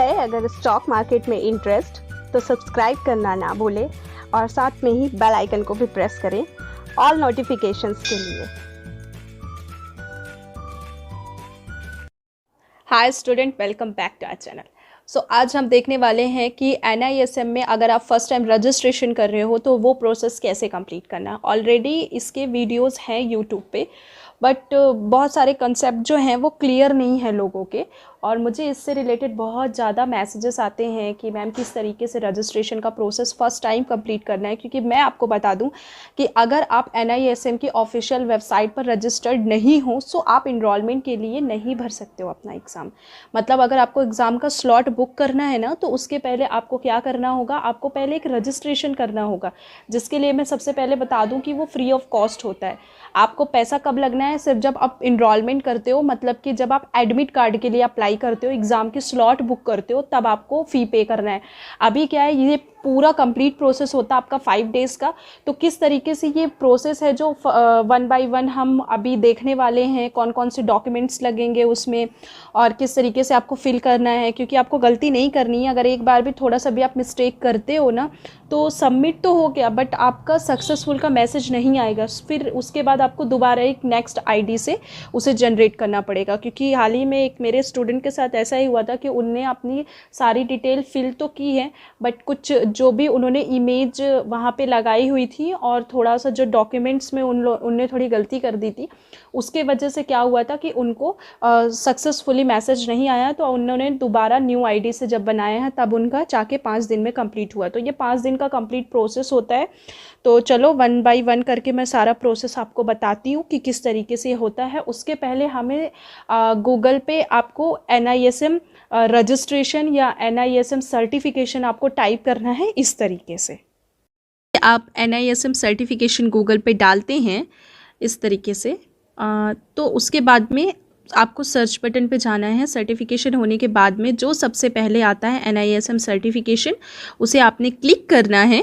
है अगर stock market में इंटरेस्ट तो सब्सक्राइब करना ना भूलें और साथ में ही बेल आइकन को भी प्रेस करें ऑल नोटिफिकेशंस के लिए। Hi student, welcome back to our channel. So आज हम देखने वाले हैं कि NISM में अगर आप फर्स्ट टाइम रजिस्ट्रेशन कर रहे हो तो वो प्रोसेस कैसे कंप्लीट करना है। ऑलरेडी इसके वीडियोस हैं यूट्यूब पे, बट बहुत सारे कंसेप्ट जो हैं वो क्लियर नहीं है लोगों के, और मुझे इससे रिलेटेड बहुत ज़्यादा मैसेजेस आते हैं कि मैम किस तरीके से रजिस्ट्रेशन का प्रोसेस फ़र्स्ट टाइम कंप्लीट करना है। क्योंकि मैं आपको बता दूं कि अगर आप NISM की ऑफिशियल वेबसाइट पर रजिस्टर्ड नहीं हो तो आप इनरोलमेंट के लिए नहीं भर सकते हो अपना एग्ज़ाम। मतलब अगर आपको एग्ज़ाम का स्लॉट बुक करना है ना, तो उसके पहले आपको क्या करना होगा, आपको पहले एक रजिस्ट्रेशन करना होगा, जिसके लिए मैं सबसे पहले बता दूँ कि वो फ्री ऑफ कॉस्ट होता है। आपको पैसा कब लगना है, सिर्फ जब आप इनरोलमेंट करते हो, मतलब कि जब आप एडमिट कार्ड के लिए अप्लाई करते हो, एग्ज़ाम की स्लॉट बुक करते हो, तब आपको फ़ी पे करना है। अभी क्या है, ये पूरा कंप्लीट प्रोसेस होता है आपका 5 डेज़ का। तो किस तरीके से ये प्रोसेस है जो 1 बाय 1 हम अभी देखने वाले हैं, कौन कौन से डॉक्यूमेंट्स लगेंगे उसमें और किस तरीके से आपको फिल करना है। क्योंकि आपको गलती नहीं करनी है, अगर एक बार भी थोड़ा सा भी आप मिस्टेक करते हो ना, तो सबमिट तो हो गया बट आपका सक्सेसफुल का मैसेज नहीं आएगा। फिर उसके बाद आपको दोबारा एक नेक्स्ट ID से उसे जनरेट करना पड़ेगा। क्योंकि हाल ही में एक मेरे स्टूडेंट के साथ ऐसा ही हुआ था कि उनने अपनी सारी डिटेल फिल तो की है, बट कुछ जो भी उन्होंने इमेज वहाँ पे लगाई हुई थी और थोड़ा सा जो डॉक्यूमेंट्स में उनने थोड़ी गलती कर दी थी, उसके वजह से क्या हुआ था कि उनको सक्सेसफुली मैसेज नहीं आया। तो उन्होंने दोबारा न्यू ID से जब बनाया है तब उनका जाके 5 दिन में कंप्लीट हुआ। तो ये 5 दिन का कंप्लीट प्रोसेस होता है। तो चलो 1 बाय 1 करके मैं सारा प्रोसेस आपको बताती हूँ कि किस तरीके से होता है। उसके पहले हमें गूगल पे आपको NISM रजिस्ट्रेशन या NISM सर्टिफिकेशन आपको टाइप करना है इस तरीके से। आप NISM सर्टिफिकेशन गूगल पे डालते हैं इस तरीके से, तो उसके बाद में आपको सर्च बटन पे जाना है। सर्टिफिकेशन होने के बाद में जो सबसे पहले आता है NISM सर्टिफिकेशन, उसे आपने क्लिक करना है।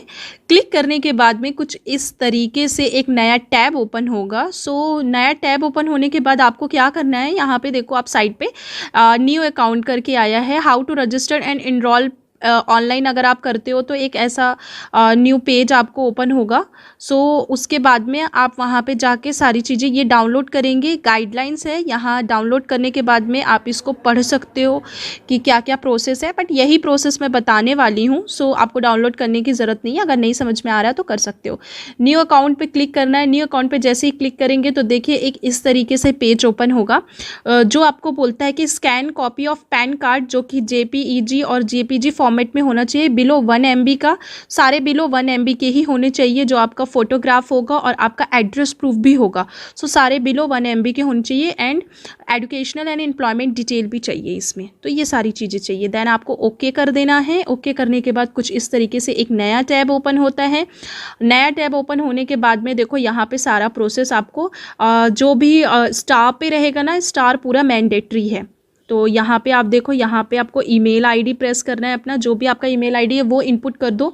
क्लिक करने के बाद में कुछ इस तरीके से एक नया टैब ओपन होगा। सो नया टैब ओपन होने के बाद आपको क्या करना है, यहाँ पे देखो आप साइड पे न्यू अकाउंट करके आया है, how to register and enroll online. अगर आप करते हो तो एक ऐसा न्यू पेज आपको ओपन होगा। सो उसके बाद में आप वहाँ पे जाके सारी चीज़ें ये डाउनलोड करेंगे। गाइडलाइंस है, यहाँ डाउनलोड करने के बाद में आप इसको पढ़ सकते हो कि क्या क्या प्रोसेस है, बट यही प्रोसेस मैं बताने वाली हूँ। सो आपको डाउनलोड करने की ज़रूरत नहीं है, अगर नहीं समझ में आ रहा है तो कर सकते हो। न्यू अकाउंट पे क्लिक करना है। न्यू अकाउंट पे जैसे ही क्लिक करेंगे तो देखिए एक इस तरीके से पेज ओपन होगा, जो आपको बोलता है कि scan copy of pan card, जो कि JPEG और JPG फॉर्मेट में होना चाहिए, बिलो 1 MB का। सारे बिलो 1 MB के ही होने चाहिए, जो आपका फोटोग्राफ होगा और आपका एड्रेस प्रूफ भी होगा। सो सारे बिलो 1 MB के होने चाहिए, and educational and employment detail भी चाहिए इसमें। तो ये सारी चीज़ें चाहिए। देन आपको ओके कर देना है। ओके करने के बाद कुछ इस तरीके से एक नया टैब ओपन होता है। नया टैब ओपन होने के बाद में देखो यहाँ पे सारा प्रोसेस आपको जो भी स्टार पे रहेगा ना, स्टार पूरा मैंडेटरी है। तो यहाँ पे आप देखो, यहाँ पे आपको ईमेल ID प्रेस करना है अपना, जो भी आपका ईमेल ID है वो इनपुट कर दो।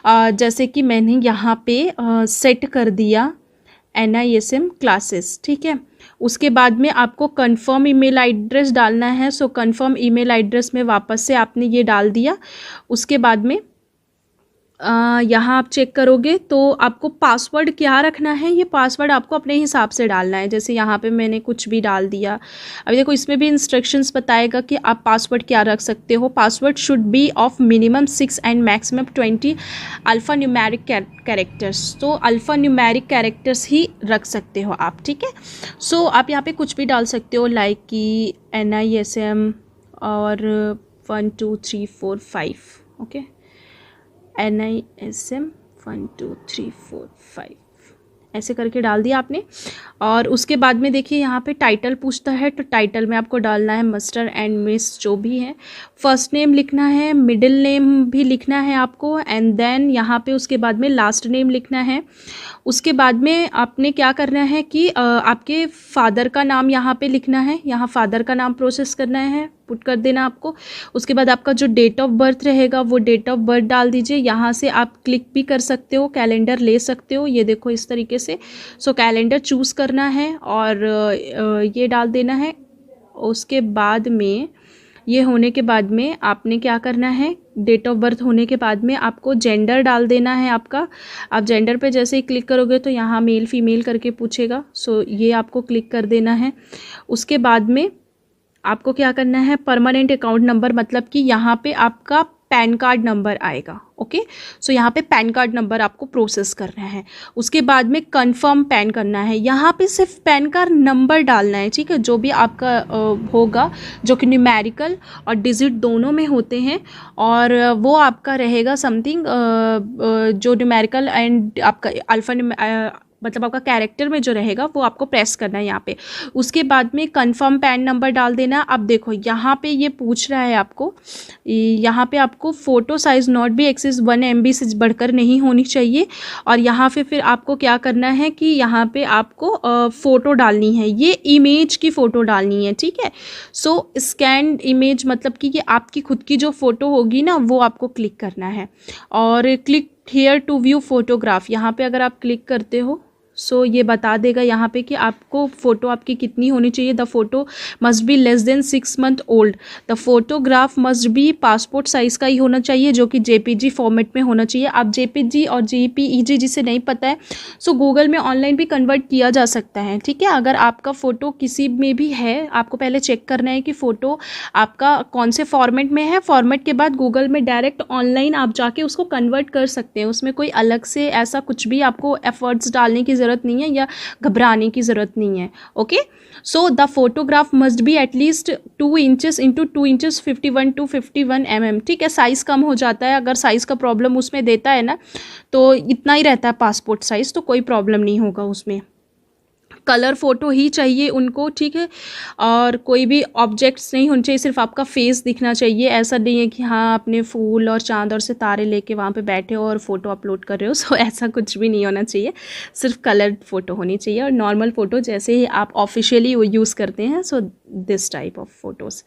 जैसे कि मैंने यहाँ पे सेट कर दिया NISM क्लासेस, ठीक है। उसके बाद में आपको कंफर्म ईमेल एड्रेस डालना है। सो कंफर्म ईमेल एड्रेस में वापस से आपने ये डाल दिया। उसके बाद में यहाँ आप चेक करोगे तो आपको पासवर्ड क्या रखना है, ये पासवर्ड आपको अपने हिसाब से डालना है। जैसे यहाँ पे मैंने कुछ भी डाल दिया। अभी देखो इसमें भी इंस्ट्रक्शंस बताएगा कि आप पासवर्ड क्या रख सकते हो। Password should be of minimum 6 and maximum 20 alpha numeric characters. तो अल्फ़ा न्यूमेरिक कैरेक्टर्स ही रख सकते हो आप, ठीक है। सो आप यहाँ पे कुछ भी डाल सकते हो, लाइक कि NISM और 1 2 3 4 5, ओके। NISM 1 2 3 4 5 ऐसे करके डाल दिया आपने। और उसके बाद में देखिए यहाँ पे टाइटल पूछता है, तो टाइटल में आपको डालना है मिस्टर एंड मिस जो भी है। फर्स्ट नेम लिखना है, मिडिल नेम भी लिखना है आपको, एंड देन यहाँ पे उसके बाद में लास्ट नेम लिखना है। उसके बाद में आपने क्या करना है कि आपके फादर का नाम यहाँ पे लिखना है। यहाँ फादर का नाम प्रोसेस करना है, पुट कर देना आपको। उसके बाद आपका जो डेट ऑफ बर्थ रहेगा वो डेट ऑफ बर्थ डाल दीजिए। यहाँ से आप क्लिक भी कर सकते हो, कैलेंडर ले सकते हो, ये देखो इस तरीके से। सो कैलेंडर चूज़ करना है और ये डाल देना है। उसके बाद में ये होने के बाद में आपने क्या करना है, डेट ऑफ बर्थ होने के बाद में आपको जेंडर डाल देना है आपका। आप जेंडर पे जैसे ही क्लिक करोगे तो यहाँ मेल फीमेल करके पूछेगा, सो ये आपको क्लिक कर देना है। उसके बाद में आपको क्या करना है, परमानेंट अकाउंट नंबर, मतलब कि यहाँ पे आपका पैन कार्ड नंबर आएगा। ओके, सो यहाँ पे पैन कार्ड नंबर आपको प्रोसेस करना है। उसके बाद में कंफर्म पैन करना है, यहाँ पे सिर्फ पैन कार्ड नंबर डालना है, ठीक है, जो भी आपका होगा, जो कि न्यूमेरिकल और डिजिट दोनों में होते हैं, और वो आपका रहेगा समथिंग जो न्यूमेरिकल एंड आपका अल्फा मतलब आपका कैरेक्टर में जो रहेगा वो आपको प्रेस करना है यहाँ पे। उसके बाद में कंफर्म पैन नंबर डाल देना। अब देखो यहाँ पे ये पूछ रहा है आपको, यहाँ पे आपको photo size not be excess 1 MB से बढ़कर नहीं होनी चाहिए। और यहाँ पे फिर आपको क्या करना है कि यहाँ पे आपको फ़ोटो डालनी है, ये इमेज की फ़ोटो डालनी है, ठीक है। सो स्कैन इमेज मतलब कि ये आपकी खुद की जो फ़ोटो होगी ना वो आपको क्लिक करना है। और click here to view photograph, यहाँ पे अगर आप क्लिक करते हो सो ये बता देगा यहाँ पे कि आपको फ़ोटो आपकी कितनी होनी चाहिए। The photo must be less than 6 month old. The photograph must be passport size का ही होना चाहिए, जो कि JPG फॉर्मेट में होना चाहिए। आप JPG और JPEG जिसे नहीं पता है सो गूगल में ऑनलाइन भी कन्वर्ट किया जा सकता है, ठीक है। अगर आपका फ़ोटो किसी में भी है, आपको पहले चेक करना है कि फ़ोटो आपका कौन से फॉर्मेट में है। फॉर्मेट के बाद गूगल में डायरेक्ट ऑनलाइन आप जाके उसको कन्वर्ट कर सकते हैं, उसमें कोई अलग से ऐसा कुछ भी आपको एफर्ट्स डालने की ज़रूरत नहीं है या घबराने की ज़रूरत नहीं है। Okay, so the photograph must be at least 2 inches into 2 inches 51 to 51 mm, ठीक है। साइज़ कम हो जाता है, अगर साइज़ का प्रॉब्लम उसमें देता है ना तो इतना ही रहता है पासपोर्ट साइज़, तो कोई प्रॉब्लम नहीं होगा उसमें। कलर फ़ोटो ही चाहिए उनको, ठीक है। और कोई भी ऑब्जेक्ट्स नहीं होने चाहिए, सिर्फ आपका फेस दिखना चाहिए। ऐसा नहीं है कि हाँ अपने फूल और चांद और सितारे लेके वहाँ पे बैठे हो और फ़ोटो अपलोड कर रहे हो, सो ऐसा कुछ भी नहीं होना चाहिए। सिर्फ कलर्ड फ़ोटो होनी चाहिए और नॉर्मल फ़ोटो जैसे ही आप ऑफिशियली यूज़ करते हैं, so this type of photos.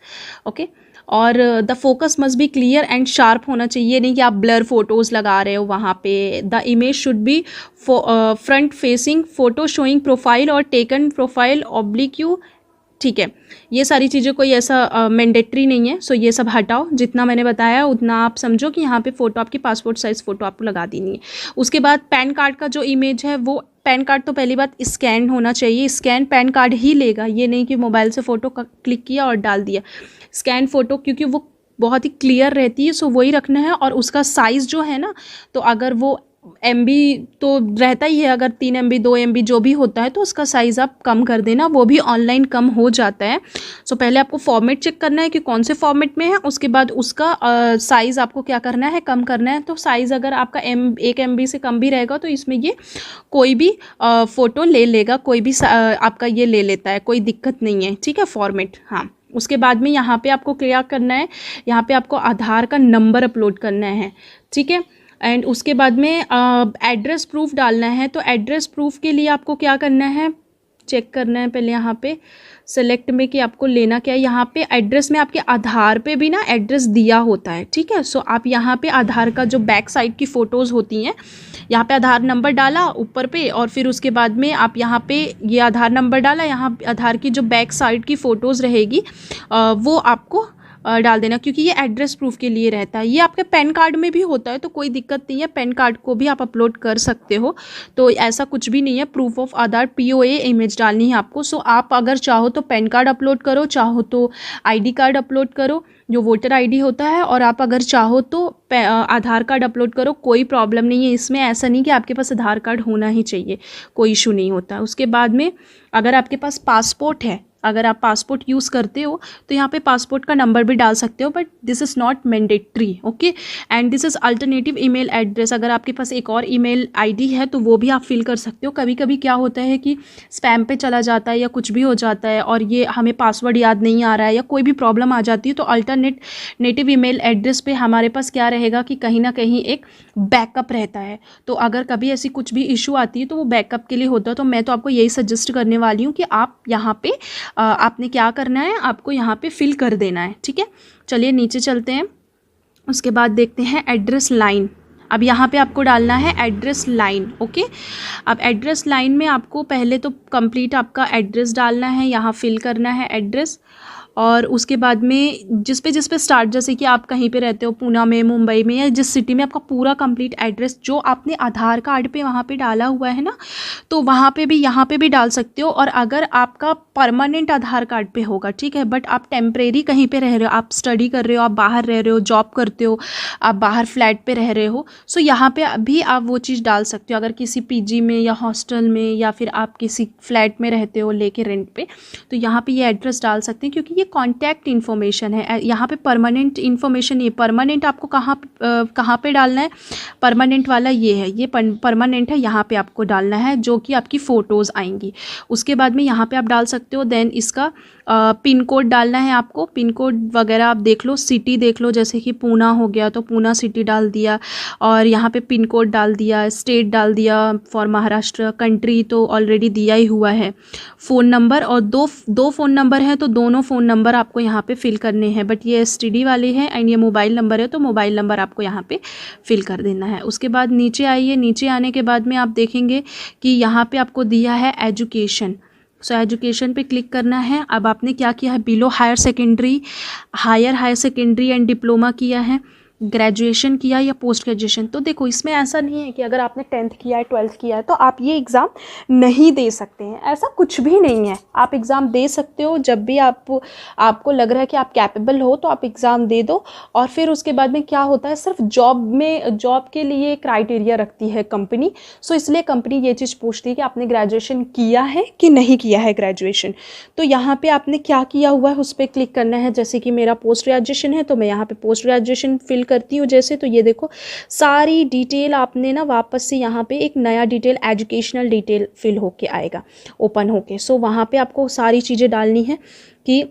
Okay, और the focus must be clear and sharp होना चाहिए, नहीं कि आप ब्लर फोटोज़ लगा रहे हो वहाँ पे। The image should be front facing photo showing profile और टेकन प्रोफाइल ऑब्लिक यू, ठीक है। ये सारी चीज़ें कोई ऐसा मैंडेटरी नहीं है, सो ये सब हटाओ। जितना मैंने बताया उतना आप समझो कि यहाँ पे फ़ोटो आपकी पासपोर्ट साइज़ फ़ोटो आपको लगा देनी है। उसके बाद पैन कार्ड का जो इमेज है वो, पैन कार्ड तो पहली बात स्कैन होना चाहिए, स्कैन पैन कार्ड ही लेगा, ये नहीं कि मोबाइल से फ़ोटो क्लिक किया और डाल दिया। स्कैन फ़ोटो क्योंकि वो बहुत ही क्लियर रहती है, सो वही रखना है। और उसका साइज़ जो है ना, तो अगर वो MB तो रहता ही है, अगर 3 MB 2 MB जो भी होता है तो उसका साइज़ आप कम कर देना, वो भी ऑनलाइन कम हो जाता है। सो पहले आपको फॉर्मेट चेक करना है कि कौन से फॉर्मेट में है, उसके बाद उसका साइज़ आपको क्या करना है, कम करना है। तो साइज़ अगर आपका 1 MB से कम भी रहेगा तो इसमें ये कोई भी फ़ोटो ले लेगा, कोई भी आपका ये ले लेता है, कोई दिक्कत नहीं है, ठीक है, फॉर्मेट। हाँ, उसके बाद में यहाँ पे आपको क्या करना है, यहाँ पे आपको आधार का नंबर अपलोड करना है, ठीक है। एंड उसके बाद में एड्रेस प्रूफ डालना है। तो एड्रेस प्रूफ के लिए आपको क्या करना है, चेक करना है पहले यहाँ पे सेलेक्ट में कि आपको लेना क्या है। यहाँ पे एड्रेस में आपके आधार पे भी ना एड्रेस दिया होता है, ठीक है। सो आप यहाँ पे आधार का जो बैक साइड की फ़ोटोज़ होती हैं, यहाँ पे आधार नंबर डाला ऊपर पे, और फिर उसके बाद में आप यहाँ पे ये आधार नंबर डाला, यहाँ आधार की जो बैक साइड की फ़ोटोज़ रहेगी वो आपको डाल देना, क्योंकि ये एड्रेस प्रूफ के लिए रहता है। ये आपके पैन कार्ड में भी होता है तो कोई दिक्कत नहीं है, पैन कार्ड को भी आप अपलोड कर सकते हो, तो ऐसा कुछ भी नहीं है। Proof of Aadhaar POA image डालनी है आपको। सो आप अगर चाहो तो पैन कार्ड अपलोड करो, चाहो तो ID कार्ड अपलोड करो जो वोटर ID होता है, और आप अगर चाहो तो आधार कार्ड अपलोड करो, कोई प्रॉब्लम नहीं है इसमें। ऐसा नहीं कि आपके पास आधार कार्ड होना ही चाहिए, कोई इशू नहीं होता। उसके बाद में अगर आपके पास पासपोर्ट है, अगर आप पासपोर्ट यूज़ करते हो तो यहाँ पे पासपोर्ट का नंबर भी डाल सकते हो, but this is not mandatory, okay. And this is alternative email address, अगर आपके पास एक और ईमेल ID है तो वो भी आप फिल कर सकते हो। कभी कभी क्या होता है कि स्पैम पे चला जाता है या कुछ भी हो जाता है और ये हमें पासवर्ड याद नहीं आ रहा है या कोई भी प्रॉब्लम आ जाती है, तो अल्टरनेटिव ईमेल एड्रेस पे हमारे पास क्या रहेगा कि कहीं ना कहीं एक बैकअप रहता है। तो अगर कभी ऐसी कुछ भी इशू आती है तो वो बैकअप के लिए होता है। तो मैं तो आपको यही सजेस्ट करने वाली हूँ कि आप यहाँ पे आपने क्या करना है, आपको यहाँ पे फिल कर देना है, ठीक है। चलिए नीचे चलते हैं। उसके बाद देखते हैं एड्रेस लाइन। अब यहाँ पे आपको डालना है एड्रेस लाइन, ओके। अब एड्रेस लाइन में आपको पहले तो कंप्लीट आपका एड्रेस डालना है, यहाँ फिल करना है एड्रेस, और उसके बाद में जिस पे स्टार्ट, जैसे कि आप कहीं पे रहते हो पूना में, मुंबई में, या जिस सिटी में, आपका पूरा कंप्लीट एड्रेस जो आपने आधार कार्ड पे वहाँ पे डाला हुआ है ना, तो वहाँ पे भी, यहाँ पे भी डाल सकते हो। और अगर आपका परमानेंट आधार कार्ड पे होगा, ठीक है, बट आप टेम्परेरी कहीं पे रह रहे हो, आप स्टडी कर रहे हो, आप बाहर रह रहे हो, जॉब करते हो, आप बाहर फ्लैट पे रह रहे हो, सो यहाँ पे भी आप वो चीज़ डाल सकते हो। अगर किसी पीजी में या हॉस्टल में या फिर आप किसी फ्लैट में रहते हो लेके रेंट पे, तो यहाँ पे ये एड्रेस डाल सकते हैं, क्योंकि ये कॉन्टैक्ट इन्फॉर्मेशन है। यहाँ पे परमानेंट इन्फॉर्मेशन, ये परमानेंट आपको कहाँ पे डालना है, परमानेंट वाला ये है, ये परमानेंट है, यहाँ पे आपको डालना है, जो कि आपकी फ़ोटोज़ आएंगी। उसके बाद में यहाँ पे आप डाल सकते हो। देन इसका पिन कोड डालना है आपको, पिन कोड वगैरह आप देख लो, सिटी देख लो, जैसे कि पूना हो गया तो पूना सिटी डाल दिया, और यहाँ पे पिन कोड डाल दिया, स्टेट डाल दिया फॉर महाराष्ट्र, कंट्री तो ऑलरेडी दिया ही हुआ है, फ़ोन नंबर, और दो फ़ोन नंबर है तो दोनों फ़ोन नंबर आपको यहाँ पे फिल करने हैं, बट ये STD वाले हैं, एंड ये मोबाइल नंबर है तो मोबाइल नंबर आपको यहाँ पे फिल कर देना है। उसके बाद नीचे आइए, नीचे आने के बाद में आप देखेंगे कि यहाँ पे आपको दिया है एजुकेशन। सो एजुकेशन पे क्लिक करना है। अब आपने क्या किया है, below higher secondary, higher secondary and diploma किया है, ग्रेजुएशन किया या पोस्ट ग्रेजुएशन। तो देखो इसमें ऐसा नहीं है कि अगर आपने 10th किया है, 12th किया है तो आप ये एग्ज़ाम नहीं दे सकते हैं, ऐसा कुछ भी नहीं है। आप एग्ज़ाम दे सकते हो, जब भी आपको लग रहा है कि आप कैपेबल हो तो आप एग्ज़ाम दे दो। और फिर उसके बाद में क्या होता है, सिर्फ जॉब के लिए क्राइटेरिया रखती है कंपनी, सो इसलिए कंपनी ये चीज़ पूछती है कि आपने ग्रेजुएशन किया है कि नहीं किया है ग्रेजुएशन। तो यहाँ पर आपने क्या किया हुआ है उस पर क्लिक करना है। जैसे कि मेरा पोस्ट ग्रेजुएशन है तो मैं यहाँ पर पोस्ट ग्रेजुएशन फिल करती हूँ जैसे, तो ये देखो सारी डिटेल आपने ना वापस से यहाँ पे एक नया डिटेल, एजुकेशनल डिटेल फिल होके आएगा, ओपन होके। सो वहाँ पे आपको सारी चीज़ें डालनी है कि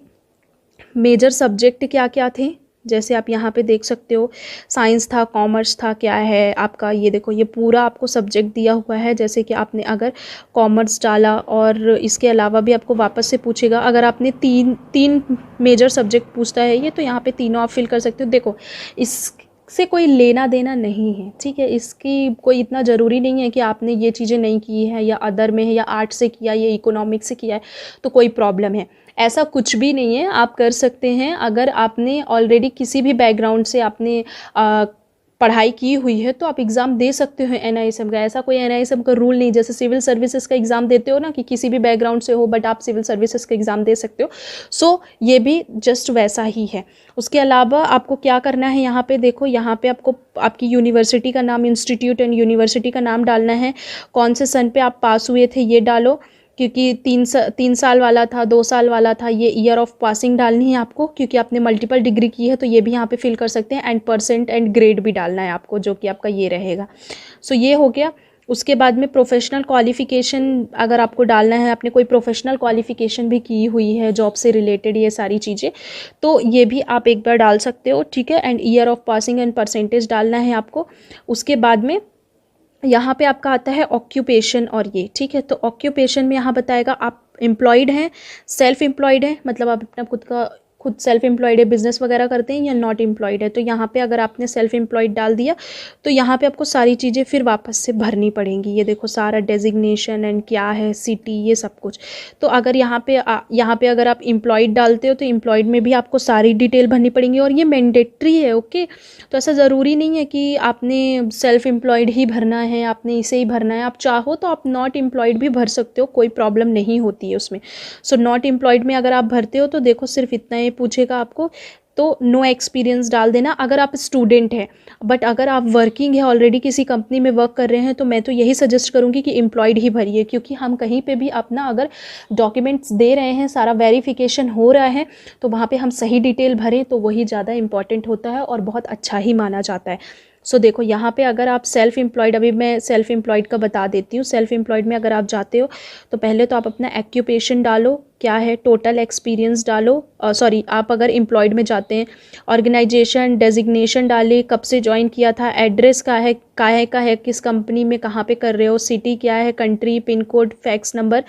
मेजर सब्जेक्ट क्या क्या थे, जैसे आप यहाँ पे देख सकते हो, साइंस था, कॉमर्स था, क्या है आपका, ये देखो ये पूरा आपको सब्जेक्ट दिया हुआ है। जैसे कि आपने अगर कॉमर्स डाला, और इसके अलावा भी आपको वापस से पूछेगा, अगर आपने तीन मेजर सब्जेक्ट पूछता है ये, तो यहाँ पे तीनों आप फिल कर सकते हो। देखो इससे कोई लेना देना नहीं है, ठीक है, इसकी कोई इतना ज़रूरी नहीं है कि आपने ये चीज़ें नहीं की है, या अदर में है, या आर्ट से किया, या इकोनॉमिक्स से किया है तो कोई प्रॉब्लम है, ऐसा कुछ भी नहीं है, आप कर सकते हैं। अगर आपने ऑलरेडी किसी भी बैकग्राउंड से आपने पढ़ाई की हुई है तो आप एग्ज़ाम दे सकते हो NISM का। ऐसा कोई NISM का रूल नहीं, जैसे सिविल सर्विसेज का एग्ज़ाम देते हो ना कि किसी भी बैकग्राउंड से हो बट आप सिविल सर्विसेज का एग्ज़ाम दे सकते हो, सो ये भी जस्ट वैसा ही है। उसके अलावा आपको क्या करना है, यहाँ पे देखो, यहाँ पे आपको आपकी यूनिवर्सिटी का नाम, इंस्टीट्यूट एंड यूनिवर्सिटी का नाम डालना है, कौन से सन पे आप पास हुए थे ये डालो, क्योंकि 3 साल वाला था, 2 साल वाला था, ये ईयर ऑफ पासिंग डालनी है आपको, क्योंकि आपने मल्टीपल डिग्री की है तो ये भी यहाँ पे फिल कर सकते हैं। एंड परसेंट एंड ग्रेड भी डालना है आपको, जो कि आपका ये रहेगा। सो ये हो गया। उसके बाद में प्रोफेशनल क्वालिफ़िकेशन अगर आपको डालना है, आपने कोई प्रोफेशनल क्वालिफ़िकेशन भी की हुई है जॉब से रिलेटेड, ये सारी चीज़ें, तो ये भी आप एक बार डाल सकते हो, ठीक है। And year of passing and percentage डालना है आपको। उसके बाद में यहाँ पे आपका आता है ऑक्यूपेशन, और ये ठीक है, तो ऑक्यूपेशन में यहाँ बताएगा आप एम्प्लॉयड हैं, सेल्फ एम्प्लॉयड हैं, मतलब आप अपना खुद सेल्फ एम्प्लॉयड है, बिजनेस वगैरह करते हैं, या नॉट एम्प्लॉयड है। तो यहाँ पे अगर आपने सेल्फ एम्प्लॉयड डाल दिया तो यहाँ पे आपको सारी चीज़ें फिर वापस से भरनी पड़ेंगी। ये देखो सारा डेजिग्नेशन एंड क्या है, सिटी, ये सब कुछ। तो अगर यहाँ पे अगर आप एम्प्लॉयड डालते हो तो एम्प्लॉयड में भी आपको सारी डिटेल भरनी पड़ेंगी, और ये मैंडेटरी है, ओके। तो ऐसा ज़रूरी नहीं है कि आपने सेल्फ एम्प्लॉयड ही भरना है, आपने इसे ही भरना है। आप चाहो तो आप नॉट एम्प्लॉयड भी भर सकते हो, कोई प्रॉब्लम नहीं होती है उसमें। सो नॉट एम्प्लॉयड में अगर आप भरते हो तो देखो सिर्फ इतना पूछेगा आपको, तो नो एक्सपीरियंस डाल देना अगर आप स्टूडेंट हैं। बट अगर आप वर्किंग है, ऑलरेडी किसी कंपनी में वर्क कर रहे हैं, तो मैं तो यही सजेस्ट करूंगी कि एम्प्लॉयड ही भरिए, क्योंकि हम कहीं पे भी अपना अगर डॉक्यूमेंट्स दे रहे हैं, सारा वेरिफिकेशन हो रहा है, तो वहाँ पे हम सही डिटेल भरें तो वही ज़्यादा इंपॉर्टेंट होता है और बहुत अच्छा ही माना जाता है। सो देखो यहाँ पे अगर आप सेल्फ एम्प्लॉयड, अभी मैं सेल्फ एम्प्लॉयड का बता देती हूँ। सेल्फ एम्प्लॉयड में अगर आप जाते हो तो पहले तो आप अपना एक्यूपेशन डालो, क्या है, टोटल एक्सपीरियंस डालो, सॉरी आप अगर एम्प्लॉयड में जाते हैं, ऑर्गेनाइजेशन, डेजिग्नेशन डालिए, कब से ज्वाइन किया था, एड्रेस का है किस कंपनी में कहाँ पे कर रहे हो, सिटी क्या है, country, pin code, fax number,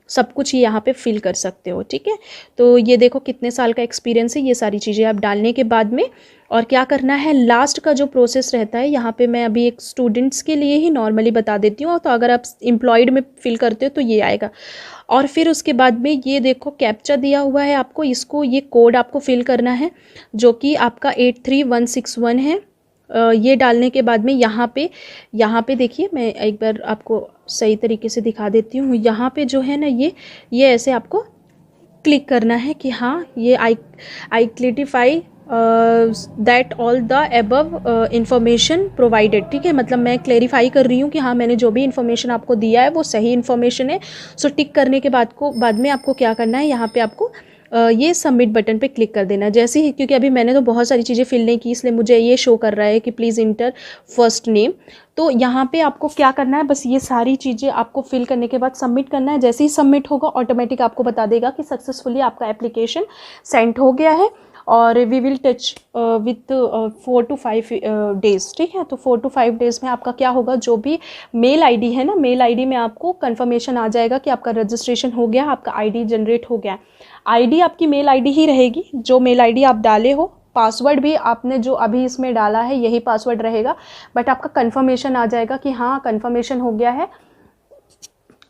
सब कुछ ये यहाँ पे फिल कर सकते हो, ठीक है। तो ये देखो कितने साल का एक्सपीरियंस है, ये सारी चीज़ें आप डालने के बाद में और क्या करना है, लास्ट का जो प्रोसेस रहता है, यहाँ पे मैं अभी एक स्टूडेंट्स के लिए ही नॉर्मली बता देती हूँ, तो अगर आप एम्प्लॉयड में फिल करते हो तो ये आएगा। और फिर उसके बाद में ये देखो कैप्चा दिया हुआ है आपको, इसको ये कोड आपको फिल करना है जो कि आपका 83161 है। ये डालने के बाद में यहाँ पे देखिए, मैं एक बार आपको सही तरीके से दिखा देती हूँ। यहाँ पे जो है ना, ये ऐसे आपको क्लिक करना है कि हाँ ये I certify that all the above information provided, ठीक है। मतलब मैं क्लेरिफाई कर रही हूँ कि हाँ मैंने जो भी इन्फॉर्मेशन आपको दिया है वो सही इन्फॉर्मेशन है। सो टिक करने के बाद में आपको क्या करना है, यहाँ पे आपको ये सबमिट बटन पे क्लिक कर देना। जैसे ही, क्योंकि अभी मैंने तो बहुत सारी चीज़ें फिल नहीं की, इसलिए मुझे ये शो कर रहा है कि प्लीज़ इंटर फर्स्ट नेम। तो यहाँ पे आपको क्या करना है, बस ये सारी चीज़ें आपको फिल करने के बाद सबमिट करना है। जैसे ही सबमिट होगा ऑटोमेटिक आपको बता देगा कि सक्सेसफुली आपका एप्लीकेशन सेंड हो गया है और we will touch with 4 to 5 days, ठीक है। तो 4 to 5 डेज़ में आपका क्या होगा, जो भी मेल आईडी है ना, मेल आईडी में आपको कंफर्मेशन आ जाएगा कि आपका रजिस्ट्रेशन हो गया, आपका आईडी जनरेट हो गया। आईडी आपकी मेल आईडी ही रहेगी, जो मेल आईडी आप डाले हो। पासवर्ड भी आपने जो अभी इसमें डाला है यही पासवर्ड रहेगा, बट आपका कंफर्मेशन आ जाएगा कि हाँ कंफर्मेशन हो गया है,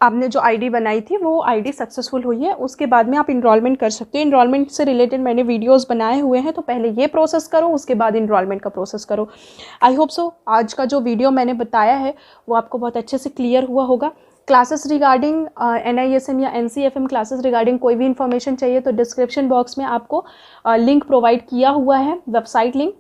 आपने जो आईडी बनाई थी वो आईडी सक्सेसफुल हुई है। उसके बाद में आप इनरोलमेंट कर सकते हो। इनरोलमेंट से रिलेटेड मैंने वीडियोस बनाए हुए हैं, तो पहले ये प्रोसेस करो, उसके बाद इनरोलमेंट का प्रोसेस करो। आई होप सो आज का जो वीडियो मैंने बताया है वो आपको बहुत अच्छे से क्लियर हुआ होगा। क्लासेस रिगार्डिंग NISM या NCFM क्लासेस रिगार्डिंग कोई भी इन्फॉर्मेशन चाहिए तो डिस्क्रिप्शन बॉक्स में आपको लिंक प्रोवाइड किया हुआ है, वेबसाइट लिंक,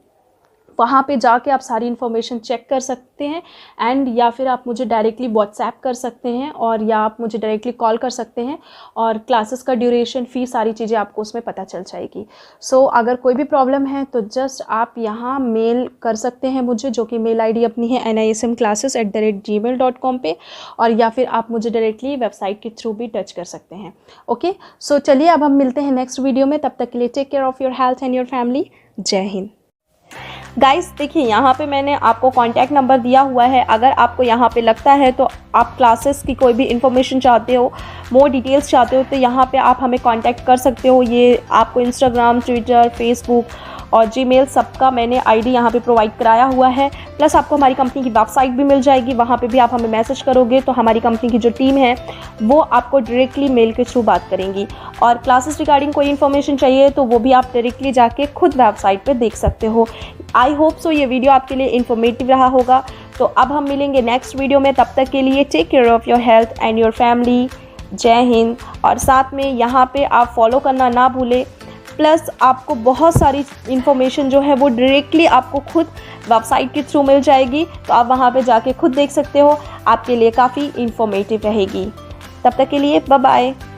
वहाँ पे जाके आप सारी इन्फॉर्मेशन चेक कर सकते हैं। एंड या फिर आप मुझे डायरेक्टली व्हाट्सएप कर सकते हैं और या आप मुझे डायरेक्टली कॉल कर सकते हैं और क्लासेस का ड्यूरेशन, फ़ी, सारी चीज़ें आपको उसमें पता चल जाएगी। सो अगर कोई भी प्रॉब्लम है तो जस्ट आप यहाँ मेल कर सकते हैं मुझे, जो कि मेल आईडी अपनी है nismclasses@gmail.com पे, और या फिर आप मुझे डायरेक्टली वेबसाइट के थ्रू भी टच कर सकते हैं। ओके, सो चलिए अब हम मिलते हैं नेक्स्ट वीडियो में। तब तक के लिए take care of your health and your family. जय हिंद। गाइस देखिए, यहाँ पे मैंने आपको कॉन्टैक्ट नंबर दिया हुआ है। अगर आपको यहाँ पे लगता है तो आप क्लासेस की कोई भी इन्फॉर्मेशन चाहते हो, मोर डिटेल्स चाहते हो, तो यहाँ पे आप हमें कांटेक्ट कर सकते हो। ये आपको इंस्टाग्राम, ट्विटर, फेसबुक और जीमेल सबका मैंने आईडी यहाँ पे प्रोवाइड कराया हुआ है। प्लस आपको हमारी कंपनी की वेबसाइट भी मिल जाएगी, वहाँ पे भी आप हमें मैसेज करोगे तो हमारी कंपनी की जो टीम है वो आपको डायरेक्टली मेल के थ्रू बात करेंगी। और क्लासेस रिगार्डिंग कोई इन्फॉर्मेशन चाहिए तो वो भी आप डायरेक्टली जाके खुद वेबसाइट पे देख सकते हो। आई होप सो ये वीडियो आपके लिए इन्फॉर्मेटिव रहा होगा। तो अब हम मिलेंगे नेक्स्ट वीडियो में, तब तक के लिए take care of your health and your family. जय हिंद। और साथ में यहाँ पे आप फॉलो करना ना भूलें। प्लस आपको बहुत सारी इन्फॉर्मेशन जो है वो डायरेक्टली आपको खुद वेबसाइट के थ्रू मिल जाएगी, तो आप वहाँ पे जाके खुद देख सकते हो, आपके लिए काफ़ी इन्फॉर्मेटिव रहेगी। तब तक के लिए बाय बाय।